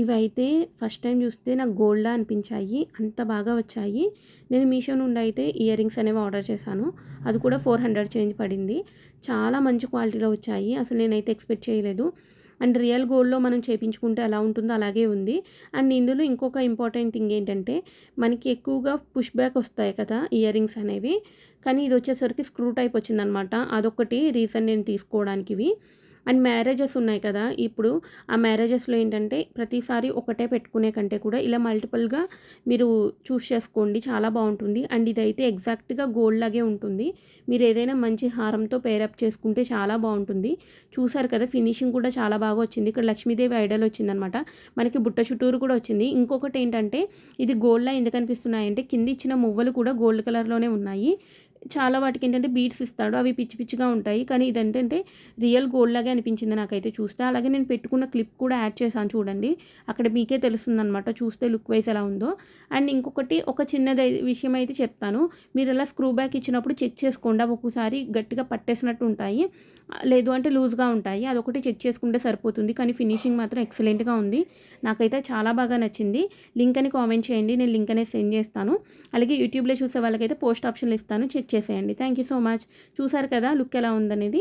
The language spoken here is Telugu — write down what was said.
ఇవైతే ఫస్ట్ టైం చూస్తే నాకు గోల్డ్‌లా అనిపించాయి. అంత బాగా వచ్చాయి. నేను మీషో నుండి అయితే ఇయర్ రింగ్స్ అనేవి ఆర్డర్ చేశాను. అది కూడా 400 చేంజ్ పడింది. చాలా మంచి క్వాలిటీలో వచ్చాయి. అసలు నేనైతే ఎక్స్‌పెక్ట్ చేయలేదు. అండ్ రియల్ గోల్డ్‌లో మనం చేపించుకుంటే ఎలా ఉంటుందో అలాగే ఉంది. అండ్ ఇందులో ఇంకొక ఇంపార్టెంట్ థింగ్ ఏంటంటే, మనకి ఎక్కువగా పుష్ బ్యాక్ వస్తాయి కదా ఇయర్ రింగ్స్ అనేవి. కానీ ఇది వచ్చేసరికి స్క్రూ టైప్ వచ్చిందనమాట. అదొకటి రీజన్ నేను తీసుకోవడానికి ఇవి. అండ్ మ్యారేజెస్ ఉన్నాయి కదా! ఇప్పుడు ఆ మ్యారేజెస్‌లో ఏంటంటే ప్రతిసారి ఒకటే పెట్టుకునే కంటే కూడా ఇలా మల్టిపుల్‌గా మీరు చూస్ చేసుకోండి. చాలా బావుంటుంది. అండ్ ఇదైతే ఎగ్జాక్ట్‌గా గోల్డ్ లాగే ఉంటుంది. మీరు ఏదైనా మంచి హారంతో పేరప్ చేసుకుంటే చాలా బావుంటుంది. చూసారు కదా! ఫినిషింగ్ కూడా చాలా బాగా వచ్చింది. ఇక్కడ లక్ష్మీదేవి ఐడల్ వచ్చిందనమాట. మనకి బుట్ట చుట్టూరు కూడా వచ్చింది. ఇంకొకటి ఏంటంటే ఇది గోల్డ్‌లా ఎందుకు అనిపిస్తున్నాయంటే కింద ఇచ్చిన మువ్వలు కూడా గోల్డ్ కలర్‌లోనే ఉన్నాయి. చాలా వాటికి ఏంటంటే బీడ్స్ ఇస్తాడు. అవి పిచ్చి పిచ్చిగా ఉంటాయి. కానీ ఇదేంటంటే రియల్ గోల్డ్ లాగే అనిపించింది నాకైతే చూస్తే. అలాగే నేను పెట్టుకున్న క్లిప్ కూడా యాడ్ చేశాను చూడండి. అక్కడ మీకే తెలుస్తుందనమాట చూస్తే లుక్ వైస్ ఎలా ఉందో. అండ్ ఇంకొకటి ఒక చిన్నది విషయం అయితే చెప్తాను. మీరు ఇలా స్క్రూ బ్యాక్ ఇచ్చినప్పుడు చెక్ చేసుకోండి. అవి ఒక్కోసారి గట్టిగా పట్టేసినట్టు ఉంటాయి. లేదు అంటే లూజ్‌గా ఉంటాయి. అదొకటి చెక్ చేసుకుంటే సరిపోతుంది. కానీ ఫినిషింగ్ మాత్రం ఎక్సలెంట్‌గా ఉంది. నాకైతే చాలా బాగా నచ్చింది. లింక్ అని కామెంట్ చేయండి. నేను లింక్ అనేది సెండ్ చేస్తాను. అలాగే యూట్యూబ్‌లో చూసే వాళ్ళకైతే పోస్ట్ ఆప్షన్‌లో ఇస్తాను. చెక్ చేసేయండి. Thank you so much. చూసారు కదా లుక్ ఎలా ఉందనేది.